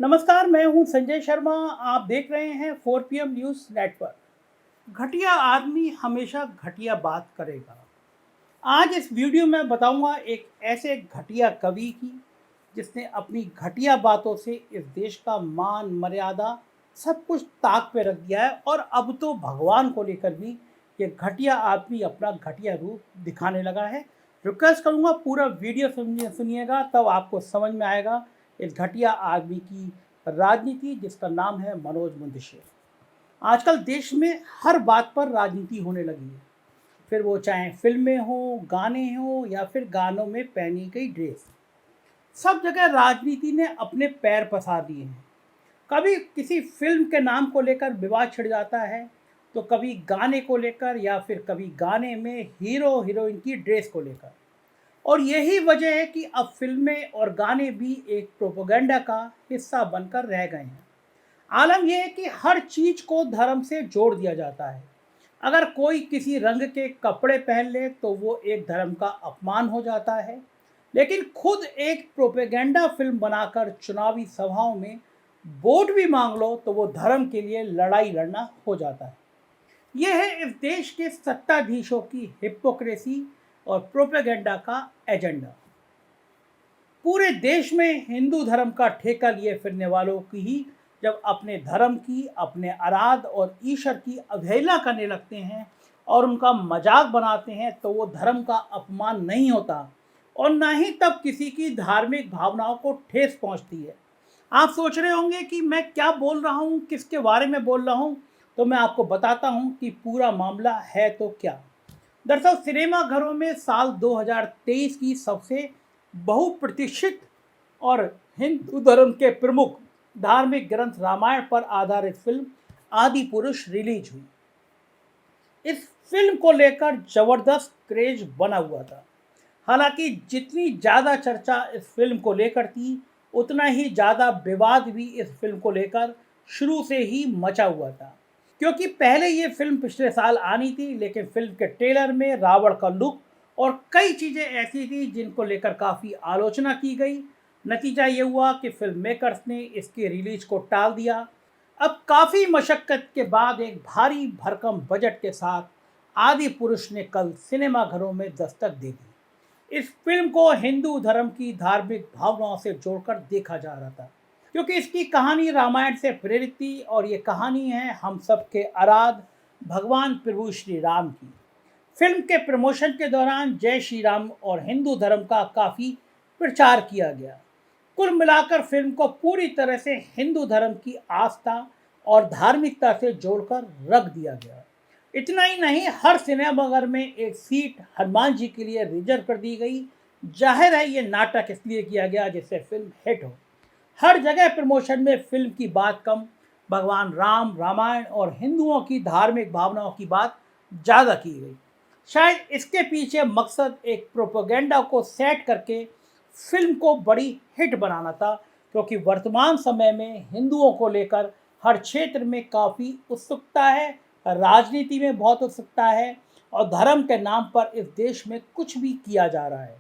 नमस्कार, मैं हूं संजय शर्मा। आप देख रहे हैं 4 PM न्यूज़ नेटवर्क। घटिया आदमी हमेशा घटिया बात करेगा। आज इस वीडियो में बताऊंगा एक ऐसे घटिया कवि की जिसने अपनी घटिया बातों से इस देश का मान मर्यादा सब कुछ ताक पे रख दिया है, और अब तो भगवान को लेकर भी ये घटिया आदमी अपना घटिया रूप दिखाने लगा है। रिक्वेस्ट करूंगा पूरा वीडियो सुनिएगा, तब आपको समझ में आएगा इस घटिया आदमी की राजनीति, जिसका नाम है मनोज मुंतशिर। आजकल देश में हर बात पर राजनीति होने लगी है, फिर वो चाहे फिल्में हो, गाने हो, या फिर गानों में पहनी गई ड्रेस। सब जगह राजनीति ने अपने पैर पसार दिए हैं। कभी किसी फिल्म के नाम को लेकर विवाद छिड़ जाता है, तो कभी गाने को लेकर, या फिर कभी गाने में हीरो हीरोइन की ड्रेस को लेकर। और यही वजह है कि अब फिल्में और गाने भी एक प्रोपेगेंडा का हिस्सा बनकर रह गए हैं। आलम यह है कि हर चीज को धर्म से जोड़ दिया जाता है। अगर कोई किसी रंग के कपड़े पहन ले तो वो एक धर्म का अपमान हो जाता है, लेकिन खुद एक प्रोपेगेंडा फिल्म बनाकर चुनावी सभाओं में वोट भी मांग लो तो वो धर्म के लिए लड़ाई लड़ना हो जाता है। यह है इस देश के सत्ताधीशों की हिपोक्रेसी और प्रोपेगेंडा का एजेंडा। पूरे देश में हिंदू धर्म का ठेका लिए फिरने वालों की ही जब अपने धर्म की, अपने आराध्य और ईश्वर की अवहेलना करने लगते हैं और उनका मजाक बनाते हैं, तो वो धर्म का अपमान नहीं होता, और ना ही तब किसी की धार्मिक भावनाओं को ठेस पहुंचती है। आप सोच रहे होंगे कि मैं क्या बोल रहा हूं, किसके बारे में बोल रहा हूं, तो मैं आपको बताता हूं कि पूरा मामला है तो क्या। दरअसल सिनेमा घरों में साल 2023 की सबसे बहुप्रतीक्षित और हिंदू धर्म के प्रमुख धार्मिक ग्रंथ रामायण पर आधारित फिल्म आदि पुरुष रिलीज हुई। इस फिल्म को लेकर जबरदस्त क्रेज बना हुआ था। हालांकि जितनी ज़्यादा चर्चा इस फिल्म को लेकर थी, उतना ही ज़्यादा विवाद भी इस फिल्म को लेकर शुरू से ही मचा हुआ था। क्योंकि पहले ये फिल्म पिछले साल आनी थी, लेकिन फिल्म के ट्रेलर में रावण का लुक और कई चीज़ें ऐसी थी जिनको लेकर काफ़ी आलोचना की गई। नतीजा ये हुआ कि फिल्म मेकर्स ने इसकी रिलीज को टाल दिया। अब काफ़ी मशक्क़त के बाद एक भारी भरकम बजट के साथ आदि पुरुष ने कल सिनेमाघरों में दस्तक दे दी। इस फिल्म को हिंदू धर्म की धार्मिक भावनाओं से जोड़कर देखा जा रहा था, क्योंकि इसकी कहानी रामायण से प्रेरित थी, और ये कहानी है हम सबके आराध्य भगवान प्रभु श्री राम की। फिल्म के प्रमोशन के दौरान जय श्री राम और हिंदू धर्म का काफ़ी प्रचार किया गया। कुल मिलाकर फिल्म को पूरी तरह से हिंदू धर्म की आस्था और धार्मिकता से जोड़कर रख दिया गया। इतना ही नहीं, हर सिनेमाघर में एक सीट हनुमान जी के लिए रिजर्व कर दी गई। जाहिर है ये नाटक इसलिए किया गया जिससे फिल्म हिट हो। हर जगह प्रमोशन में फिल्म की बात कम, भगवान राम, रामायण और हिंदुओं की धार्मिक भावनाओं की बात ज़्यादा की गई। शायद इसके पीछे मकसद एक प्रोपेगेंडा को सेट करके फिल्म को बड़ी हिट बनाना था, क्योंकि वर्तमान समय में हिंदुओं को लेकर हर क्षेत्र में काफ़ी उत्सुकता है, राजनीति में बहुत उत्सुकता है, और धर्म के नाम पर इस देश में कुछ भी किया जा रहा है।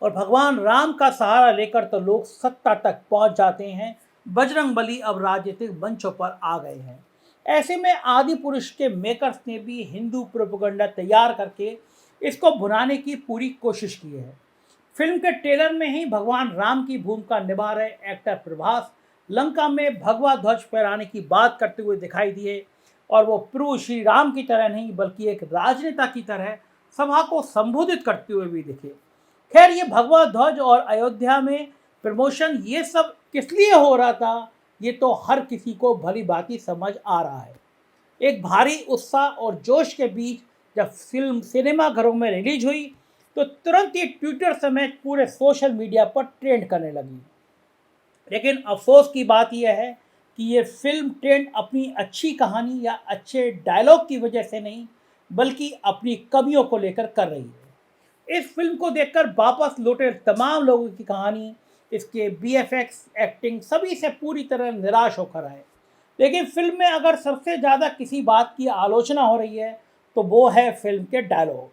और भगवान राम का सहारा लेकर तो लोग सत्ता तक पहुंच जाते हैं। बजरंगबली अब राजनीतिक मंचों पर आ गए हैं। ऐसे में आदि पुरुष के मेकर्स ने भी हिंदू प्रोपेगेंडा तैयार करके इसको भुनाने की पूरी कोशिश की है। फिल्म के ट्रेलर में ही भगवान राम की भूमिका निभा रहे एक्टर प्रभास लंका में भगवा ध्वज फहराने की बात करते हुए दिखाई दिए, और वो प्रभु श्री राम की तरह नहीं बल्कि एक राजनेता की तरह सभा को संबोधित करते हुए भी दिखे। खैर, ये भगवा ध्वज और अयोध्या में प्रमोशन ये सब किस लिए हो रहा था, ये तो हर किसी को भली भांति समझ आ रहा है। एक भारी उत्साह और जोश के बीच जब फिल्म सिनेमाघरों में रिलीज हुई, तो तुरंत ही ट्विटर समेत पूरे सोशल मीडिया पर ट्रेंड करने लगी। लेकिन अफसोस की बात यह है कि ये फिल्म ट्रेंड अपनी अच्छी कहानी या अच्छे डायलॉग की वजह से नहीं, बल्कि अपनी कमियों को लेकर कर रही है। इस फिल्म को देखकर वापस लौटे तमाम लोगों की कहानी, इसके बीएफएक्स, एक्टिंग सभी से पूरी तरह निराश होकर आए। लेकिन फिल्म में अगर सबसे ज़्यादा किसी बात की आलोचना हो रही है, तो वो है फिल्म के डायलॉग।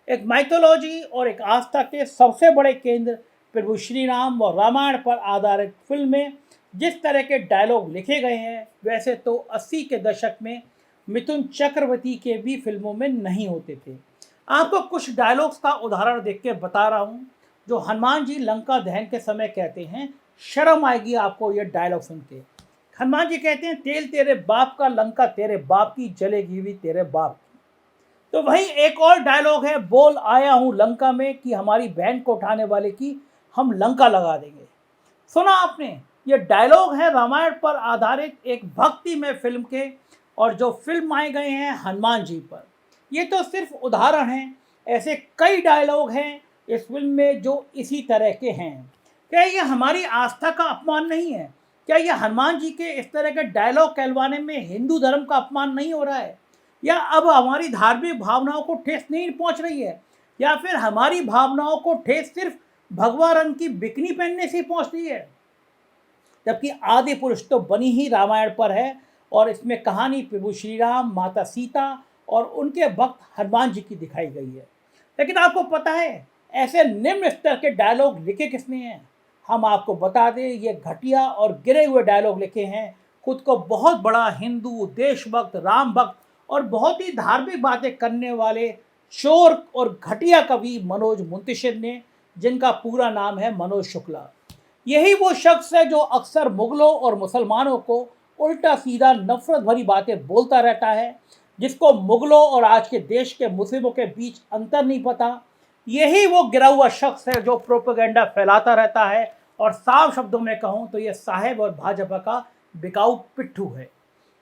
एक माइथोलॉजी और एक आस्था के सबसे बड़े केंद्र प्रभु श्री राम और रामायण पर आधारित फिल्म में जिस तरह के डायलॉग लिखे गए हैं वैसे तो 80 के दशक में मिथुन चक्रवर्ती के भी फिल्मों में नहीं होते थे। आपको कुछ डायलॉग्स का उदाहरण देख के बता रहा हूँ जो हनुमान जी लंका दहन के समय कहते हैं। शर्म आएगी आपको ये डायलॉग सुन के। हनुमान जी कहते हैं, तेल तेरे बाप का, लंका तेरे बाप की, जलेगी भी तेरे बाप की। तो वहीं एक और डायलॉग है, बोल आया हूँ लंका में कि हमारी बहन को उठाने वाले की हम लंका लगा देंगे। सुना आपने? ये डायलॉग है रामायण पर आधारित एक भक्तिमय फिल्म के, और जो फिल्म आए गए हैं हनुमान जी पर। ये तो सिर्फ उदाहरण हैं, ऐसे कई डायलॉग हैं इस फिल्म में जो इसी तरह के हैं। क्या ये हमारी आस्था का अपमान नहीं है? क्या ये हनुमान जी के इस तरह के डायलॉग कहलवाने में हिंदू धर्म का अपमान नहीं हो रहा है? या अब हमारी धार्मिक भावनाओं को ठेस नहीं पहुंच रही है? या फिर हमारी भावनाओं को ठेस सिर्फ भगवा रंग की बिकनी पहनने से पहुंच रही है? जबकि आदि पुरुष तो बनी ही रामायण पर है और इसमें कहानी प्रभु श्री राम, माता सीता और उनके भक्त हनुमान जी की दिखाई गई है। लेकिन आपको पता है ऐसे निम्न स्तर के डायलॉग लिखे किसने हैं? हम आपको बता दें, ये घटिया और गिरे हुए डायलॉग लिखे हैं खुद को बहुत बड़ा हिंदू, देशभक्त, राम भक्त और बहुत ही धार्मिक बातें करने वाले चोर और घटिया कवि मनोज मुंतशिर ने, जिनका पूरा नाम है मनोज शुक्ला। यही वो शख्स है जो अक्सर मुगलों और मुसलमानों को उल्टा सीधा नफरत भरी बातें बोलता रहता है, जिसको मुगलों और आज के देश के मुस्लिमों के बीच अंतर नहीं पता। यही वो गिरा हुआ शख्स है जो प्रोपेगेंडा फैलाता रहता है, और साफ शब्दों में कहूँ तो ये साहेब और भाजपा का बिकाऊ पिट्ठू है।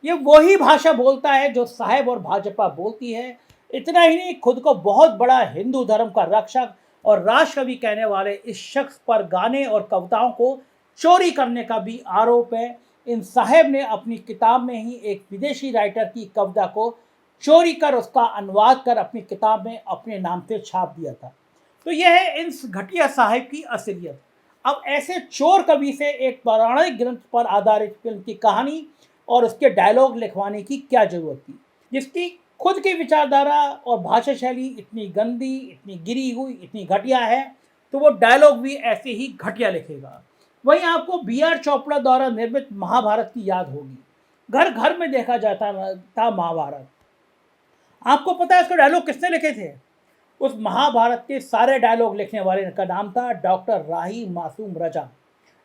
ये वही भाषा बोलता है जो साहेब और भाजपा बोलती है। इतना ही नहीं, खुद को बहुत बड़ा हिंदू धर्म का रक्षक और राष्ट्रकवि कहने वाले इस शख्स पर गाने और कविताओं को चोरी करने का भी आरोप है। इन साहेब ने अपनी किताब में ही एक विदेशी राइटर की कविता को चोरी कर उसका अनुवाद कर अपनी किताब में अपने नाम से छाप दिया था। तो यह है इन घटिया साहेब की असलियत। अब ऐसे चोर कवि से एक पौराणिक ग्रंथ पर आधारित फिल्म की कहानी और उसके डायलॉग लिखवाने की क्या जरूरत थी, जिसकी खुद की विचारधारा और भाषा शैली इतनी गंदी, इतनी गिरी हुई, इतनी घटिया है, तो वो डायलॉग भी ऐसे ही घटिया लिखेगा। वहीं आपको B.R. चोपड़ा द्वारा निर्मित महाभारत की याद होगी। घर घर में देखा जाता था महाभारत। आपको पता है इसका डायलॉग किसने लिखे थे? उस महाभारत के सारे डायलॉग लिखने वाले का नाम था डॉक्टर राही मासूम रजा।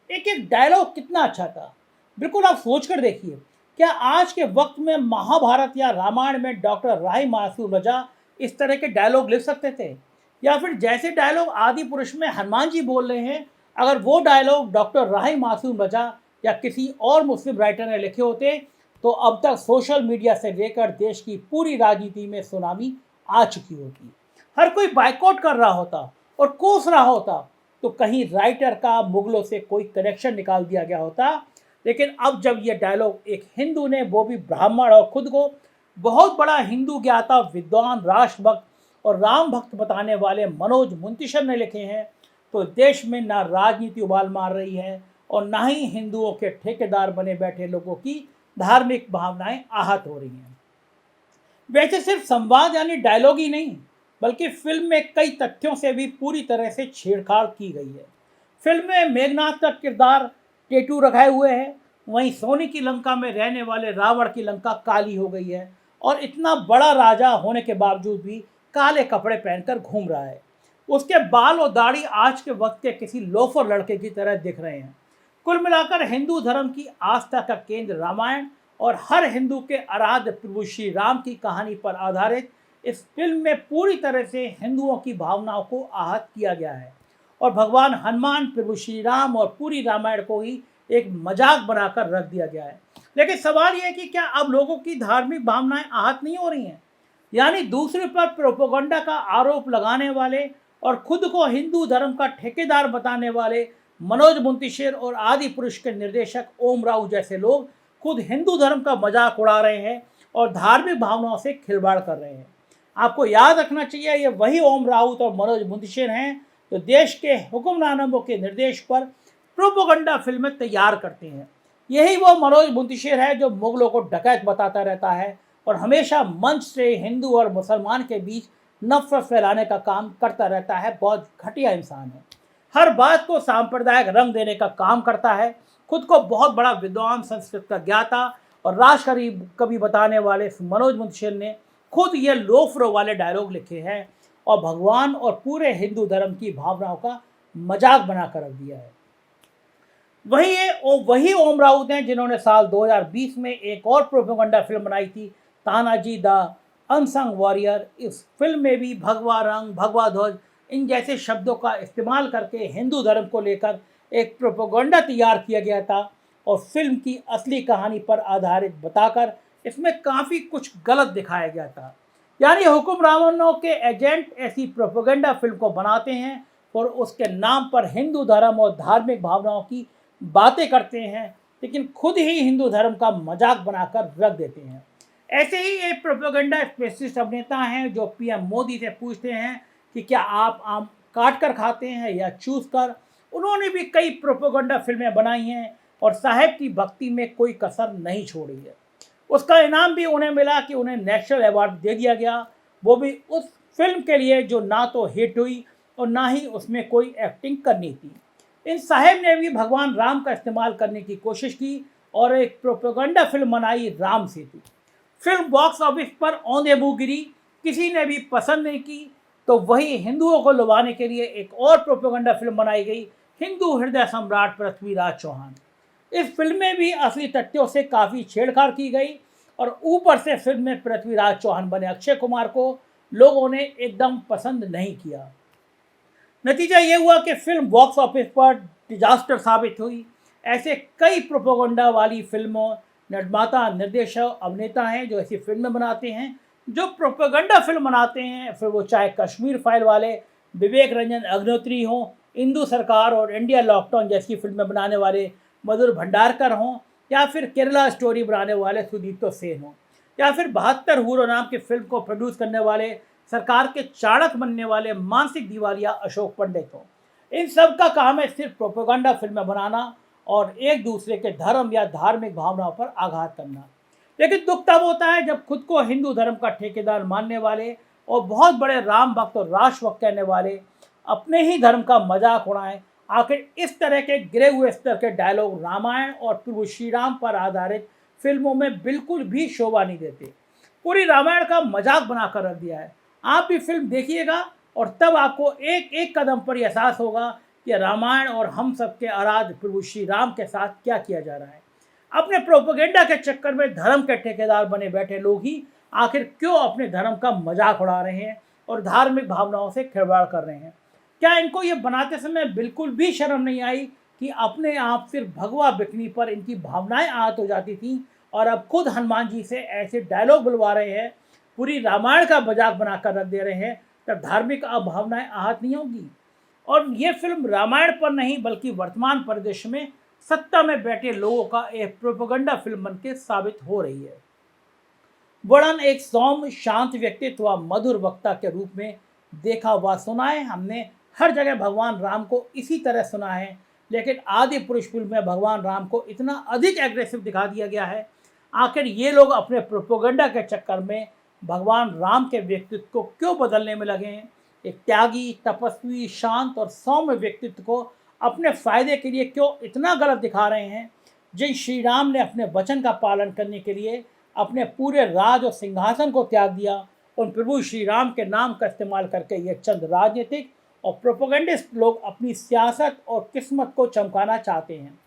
एक एक डायलॉग कितना अच्छा था, बिल्कुल आप सोच कर देखिए। क्या आज के वक्त में महाभारत या रामायण में डॉक्टर राही मासूम रजा इस तरह के डायलॉग लिख सकते थे? या फिर जैसे डायलॉग आदि पुरुष में हनुमान जी बोल रहे हैं, अगर वो डायलॉग डॉक्टर राही मासूम रजा या किसी और मुस्लिम राइटर ने लिखे होते तो अब तक सोशल मीडिया से लेकर देश की पूरी राजनीति में सुनामी आ चुकी होती। हर कोई बाइकआउट कर रहा होता और कोस रहा होता, तो कहीं राइटर का मुगलों से कोई कनेक्शन निकाल दिया गया होता। लेकिन अब जब ये डायलॉग एक हिंदू ने, वो भी ब्राह्मण और खुद को बहुत बड़ा हिंदू ज्ञाता, विद्वान, राष्ट्रभक्त और राम भक्त बताने वाले मनोज मुंतशिर ने लिखे हैं, तो देश में ना राजनीति उबाल मार रही है और ना ही हिंदुओं के ठेकेदार बने बैठे लोगों की धार्मिक भावनाएं आहत हो रही हैं। वैसे सिर्फ संवाद यानी डायलॉग ही नहीं, बल्कि फिल्म में कई तथ्यों से भी पूरी तरह से छेड़छाड़ की गई है। फिल्म में मेघनाथ का किरदार टेटू रखाए हुए है, वहीं सोने की लंका में रहने वाले रावण की लंका काली हो गई है और इतना बड़ा राजा होने के बावजूद भी काले कपड़े पहनकर घूम रहा है। उसके बाल और दाढ़ी आज के वक्त के किसी लोफर लड़के की तरह दिख रहे हैं। कुल मिलाकर हिंदू धर्म की आस्था का केंद्र रामायण और हर हिंदू के आराध्य प्रभु श्री राम की कहानी पर आधारित इस फिल्म में पूरी तरह से हिंदुओं की भावनाओं को आहत किया गया है और भगवान हनुमान, प्रभु श्री राम और पूरी रामायण को ही एक मजाक बनाकर रख दिया गया है। लेकिन सवाल यह है कि क्या अब लोगों की धार्मिक भावनाएं आहत नहीं हो रही हैं? यानी दूसरे पर प्रोपेगेंडा का आरोप लगाने वाले और खुद को हिंदू धर्म का ठेकेदार बताने वाले मनोज मुंतशिर और आदि पुरुष के निर्देशक ओम राव जैसे लोग खुद हिंदू धर्म का मजाक उड़ा रहे हैं और धार्मिक भावनाओं से खिलवाड़ कर रहे हैं। आपको याद रखना चाहिए, ये वही ओम राउत और मनोज मुंतशिर हैं जो देश के हुक्मरानों के निर्देश पर प्रोपेगेंडा फिल्में तैयार करते हैं। यही वो मनोज मुंतशिर है जो मुगलों को डकैत बताता रहता है और हमेशा मंच से हिंदू और मुसलमान के बीच नफरत फैलाने का काम करता रहता है। बहुत घटिया इंसान है, हर बात को सांप्रदायिक रंग देने का काम करता है, खुद को बहुत बड़ा विद्वान, संस्कृत का ज्ञाता और राष्ट्रकवि कवि बताने वाले मनोज मुंशियल ने खुद ये लो फ्लो वाले डायलॉग लिखे हैं और भगवान और पूरे हिंदू धर्म की भावनाओं का मजाक बनाकर रख दिया है। वही ओम राउत हैं जिन्होंने साल 2020 में एक और प्रोपेगेंडा फिल्म बनाई थी, तानाजी द अनसंग वॉरियर। इस फिल्म में भी भगवा रंग, भगवा ध्वज इन जैसे शब्दों का इस्तेमाल करके हिंदू धर्म को लेकर एक प्रोपेगेंडा तैयार किया गया था और फिल्म की असली कहानी पर आधारित बताकर इसमें काफ़ी कुछ गलत दिखाया गया था। यानी हुक्मरानों के एजेंट ऐसी प्रोपेगेंडा फिल्म को बनाते हैं और उसके नाम पर हिंदू धर्म और धार्मिक भावनाओं की बातें करते हैं, लेकिन खुद ही हिंदू धर्म का मजाक बनाकर रख देते हैं। ऐसे ही एक प्रोपेगेंडा स्पेशलिस्ट अभिनेता हैं जो पीएम मोदी से पूछते हैं कि क्या आप आम काट कर खाते हैं या चूस कर। उन्होंने भी कई प्रोपेगेंडा फिल्में बनाई हैं और साहेब की भक्ति में कोई कसर नहीं छोड़ी है। उसका इनाम भी उन्हें मिला कि उन्हें नेशनल अवार्ड दे दिया गया, वो भी उस फिल्म के लिए जो ना तो हिट हुई और ना ही उसमें कोई एक्टिंग करनी थी। इन साहेब ने भी भगवान राम का इस्तेमाल करने की कोशिश की और एक प्रोपेगेंडा फिल्म बनाई Ram Setu. Film box office पर औंधे मुँह गिरी, किसी ने भी पसंद नहीं की। तो वही हिंदुओं को लुभाने के लिए एक और प्रोपेगेंडा फिल्म बनाई गई, हिंदू हृदय सम्राट पृथ्वीराज चौहान। इस फिल्म में भी असली तथ्यों से काफ़ी छेड़छाड़ की गई और ऊपर से फिल्म में पृथ्वीराज चौहान बने अक्षय कुमार को लोगों ने एकदम पसंद नहीं किया। नतीजा ये हुआ कि फिल्म बॉक्स ऑफिस पर डिजास्टर साबित हुई। ऐसे कई प्रोपेगेंडा वाली फिल्मों निर्माता, निर्देशक, अभिनेता हैं जो ऐसी फिल्में बनाते हैं, जो प्रोपेगेंडा फिल्म बनाते हैं, फिर वो चाहे कश्मीर फाइल वाले विवेक रंजन अग्निहोत्री हों, इंदु सरकार और इंडिया लॉकडाउन जैसी फिल्में बनाने वाले मधुर भंडारकर हों, या फिर केरला स्टोरी बनाने वाले सुदीप्तो सेन हों, या फिर 72 हूरो नाम की फिल्म को प्रोड्यूस करने वाले सरकार के चाणक बनने वाले मानसिक दिवालिया अशोक पंडित हों। इन सब का काम है सिर्फ प्रोपेगेंडा फिल्में बनाना और एक दूसरे के धर्म या धार्मिक भावनाओं पर आघात करना। लेकिन दुख तब होता है जब खुद को हिंदू धर्म का ठेकेदार मानने वाले और बहुत बड़े राम भक्त और राष्ट्र भक्त कहने वाले अपने ही धर्म का मजाक उड़ाएं। आखिर इस तरह के गिरे हुए स्तर के डायलॉग रामायण और प्रभु श्री राम पर आधारित फिल्मों में बिल्कुल भी शोभा नहीं देते। पूरी रामायण का मजाक बनाकर रख दिया है। आप भी फिल्म देखिएगा और तब आपको एक एक कदम पर एहसास होगा कि रामायण और हम सबके आराध्य प्रभु श्री राम के साथ क्या किया जा रहा है। अपने प्रोपेगेंडा के चक्कर में धर्म के ठेकेदार बने बैठे लोग ही आखिर क्यों अपने धर्म का मजाक उड़ा रहे हैं और धार्मिक भावनाओं से खिलवाड़ कर रहे हैं। क्या इनको ये बनाते समय बिल्कुल भी शर्म नहीं आई कि अपने आप सिर्फ भगवा बिकनी पर इनकी भावनाएं आहत हो जाती थी और अब खुद हनुमान जी से ऐसे डायलॉग बुलवा रहे हैं, पूरी रामायण का मजाक बनाकर रख दे रहे हैं, तब धार्मिक भावनाएं आहत नहीं होगी। और ये फिल्म रामायण पर नहीं बल्कि वर्तमान परिदृश्य में सत्ता में बैठे लोगों का एक प्रोपेगेंडा फिल्म बनकर साबित हो रही है। वर्णन एक सौम्य शांत व्यक्तित्व व मधुर वक्ता के रूप में देखा हुआ सुना है। हमने हर जगह भगवान राम को इसी तरह सुना है, लेकिन आदि पुरुष फिल्म में भगवान राम को इतना अधिक एग्रेसिव दिखा दिया गया है। आखिर ये लोग अपने प्रोपेगेंडा के चक्कर में भगवान राम के व्यक्तित्व को क्यों बदलने में लगे हैं? एक त्यागी, तपस्वी, शांत और सौम्य व्यक्तित्व को अपने फायदे के लिए क्यों इतना गलत दिखा रहे हैं? जिन श्री राम ने अपने वचन का पालन करने के लिए अपने पूरे राज और सिंहासन को त्याग दिया, उन प्रभु श्री राम के नाम का इस्तेमाल करके ये चंद राजनीतिक और प्रोपेगेंडिस्ट लोग अपनी सियासत और किस्मत को चमकाना चाहते हैं।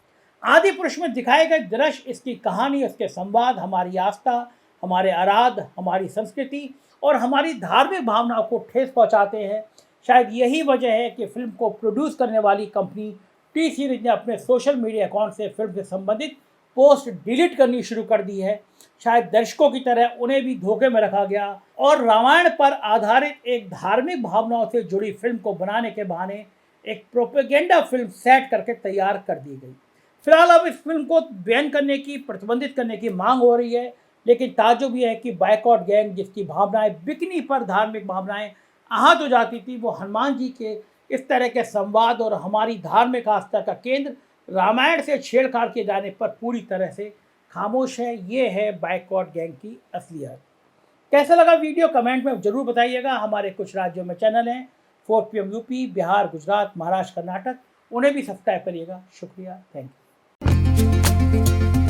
आदि पुरुष में दिखाए गए दृश्य, इसकी कहानी, उसके संवाद हमारी आस्था, हमारे आराध्य, हमारी संस्कृति और हमारी धार्मिक भावनाओं को ठेस पहुंचाते हैं। शायद यही वजह है कि फिल्म को प्रोड्यूस करने वाली कंपनी टी सीरीज ने अपने सोशल मीडिया अकाउंट से फिल्म से संबंधित पोस्ट डिलीट करनी शुरू कर दी है। शायद दर्शकों की तरह उन्हें भी धोखे में रखा गया और रामायण पर आधारित एक धार्मिक भावनाओं से जुड़ी फिल्म को बनाने के बहाने एक प्रोपेगेंडा फिल्म सेट करके तैयार कर दी गई। फिलहाल अब इस फिल्म को बैन करने की, प्रतिबंधित करने की मांग हो रही है, लेकिन ताज्जुब यह है कि बायकॉट गैंग जिसकी भावनाएं बिकनी पर धार्मिक भावनाएं आहत हो जाती थी, वो हनुमान जी के इस तरह के संवाद और हमारी धार्मिक आस्था का केंद्र रामायण से छेड़छाड़ किए जाने पर पूरी तरह से खामोश है। ये है बायकॉट गैंग की असलियत। कैसा लगा वीडियो कमेंट में ज़रूर बताइएगा। हमारे कुछ राज्यों में चैनल हैं, 4 PM यूपी, बिहार, गुजरात, महाराष्ट्र, कर्नाटक, उन्हें भी सब्सक्राइब करिएगा। शुक्रिया, थैंक यू। हैं।